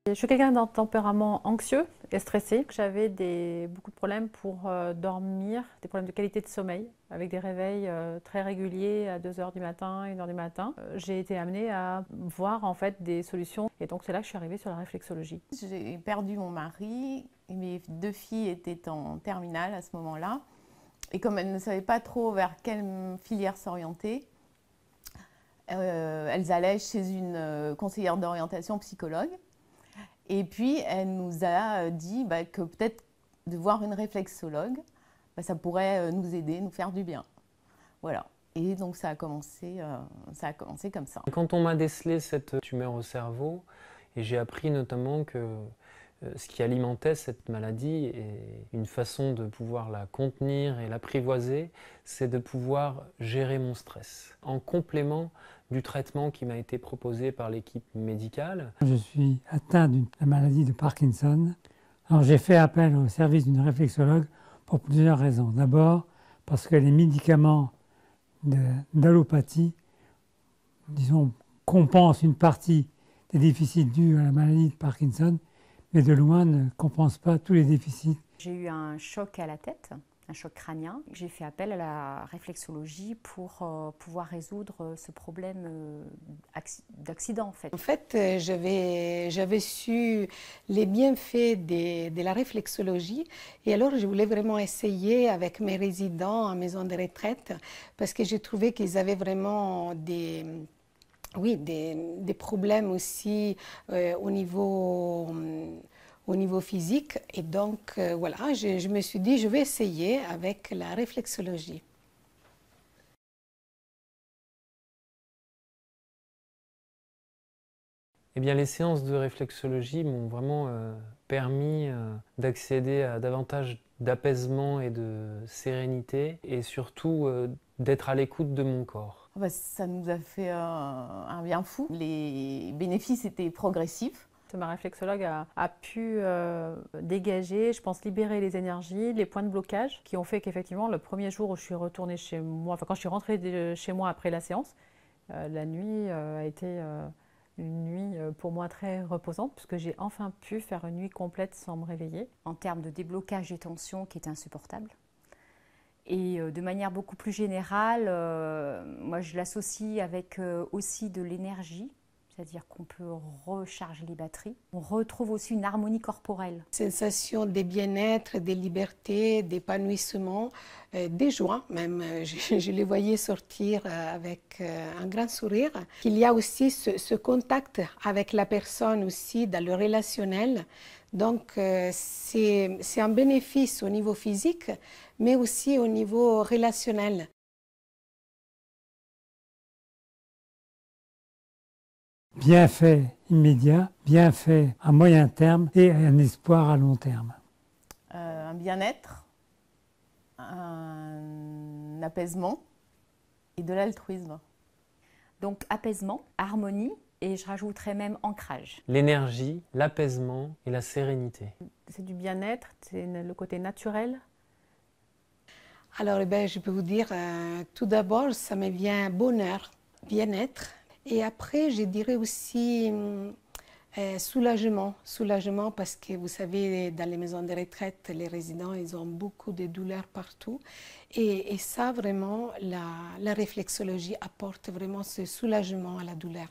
Je suis quelqu'un d'un tempérament anxieux et stressé. J'avais beaucoup de problèmes pour dormir, des problèmes de qualité de sommeil, avec des réveils très réguliers à 2 h du matin, 1 h du matin. J'ai été amenée à voir en fait des solutions et donc c'est là que je suis arrivée sur la réflexologie. J'ai perdu mon mari et mes 2 filles étaient en terminale à ce moment-là. Et comme elles ne savaient pas trop vers quelle filière s'orienter, elles allaient chez une conseillère d'orientation psychologue. Et puis, elle nous a dit que peut-être de voir une réflexologue, ça pourrait nous aider, nous faire du bien. Voilà. Et donc, ça a commencé comme ça. Quand on m'a décelé cette tumeur au cerveau, et j'ai appris notamment que ce qui alimentait cette maladie et une façon de pouvoir la contenir et l'apprivoiser, c'est de pouvoir gérer mon stress. En complément du traitement qui m'a été proposé par l'équipe médicale. Je suis atteint de la maladie de Parkinson. Alors j'ai fait appel au service d'une réflexologue pour plusieurs raisons. D'abord parce que les médicaments d'allopathie, disons, compensent une partie des déficits dus à la maladie de Parkinson, mais de loin ne compensent pas tous les déficits. J'ai eu un choc à la tête, un choc crânien. J'ai fait appel à la réflexologie pour pouvoir résoudre ce problème d'accident en fait. En fait, j'avais su les bienfaits de la réflexologie et alors je voulais vraiment essayer avec mes résidents en maison de retraite parce que j'ai trouvé qu'ils avaient vraiment des problèmes aussi au niveau physique. Et donc, voilà, je me suis dit, je vais essayer avec la réflexologie. Eh bien, les séances de réflexologie m'ont vraiment permis d'accéder à davantage d'apaisement et de sérénité et surtout d'être à l'écoute de mon corps. Ça nous a fait un bien fou. Les bénéfices étaient progressifs. Ma réflexologue a pu dégager, je pense, libérer les énergies, les points de blocage qui ont fait qu'effectivement, le premier jour où je suis retournée chez moi, enfin quand je suis rentrée chez moi après la séance, la nuit a été une nuit pour moi très reposante puisque j'ai enfin pu faire une nuit complète sans me réveiller. En termes de déblocage des tensions qui étaient insupportables. Et de manière beaucoup plus générale, moi je l'associe avec aussi de l'énergie, c'est-à-dire qu'on peut recharger les batteries. On retrouve aussi une harmonie corporelle. Sensation de bien-être, de liberté, d'épanouissement, des joies même. Je les voyais sortir avec un grand sourire. Il y a aussi ce contact avec la personne aussi dans le relationnel. Donc c'est un bénéfice au niveau physique, mais aussi au niveau relationnel. Bienfait immédiat, bienfait à moyen terme et un espoir à long terme. Un bien-être, un apaisement et de l'altruisme. Donc apaisement, harmonie et je rajouterais même ancrage. L'énergie, l'apaisement et la sérénité. C'est du bien-être, c'est le côté naturel. Alors je peux vous dire, tout d'abord ça me vient bonheur, bien-être. Et après, je dirais aussi soulagement. Soulagement parce que vous savez, dans les maisons de retraite, les résidents, ils ont beaucoup de douleurs partout. Et ça, vraiment, la réflexologie apporte vraiment ce soulagement à la douleur.